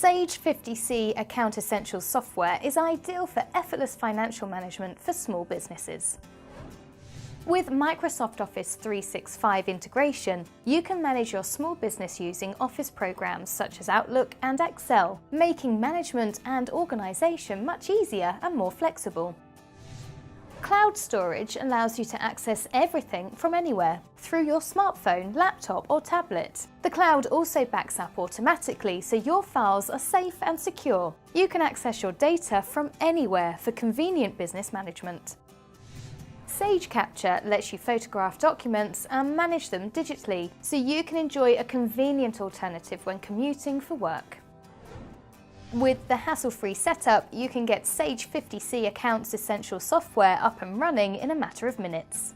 Sage 50C Account Essentials software is ideal for effortless financial management for small businesses. With Microsoft Office 365 integration, you can manage your small business using Office programs such as Outlook and Excel, making management and organization much easier and more flexible. Cloud storage allows you to access everything from anywhere, through your smartphone, laptop or tablet. The cloud also backs up automatically, so your files are safe and secure. You can access your data from anywhere for convenient business management. Sage Capture lets you photograph documents and manage them digitally, so you can enjoy a convenient alternative when commuting for work. With the hassle-free setup, you can get Sage 50C Accounts Essential software up and running in a matter of minutes.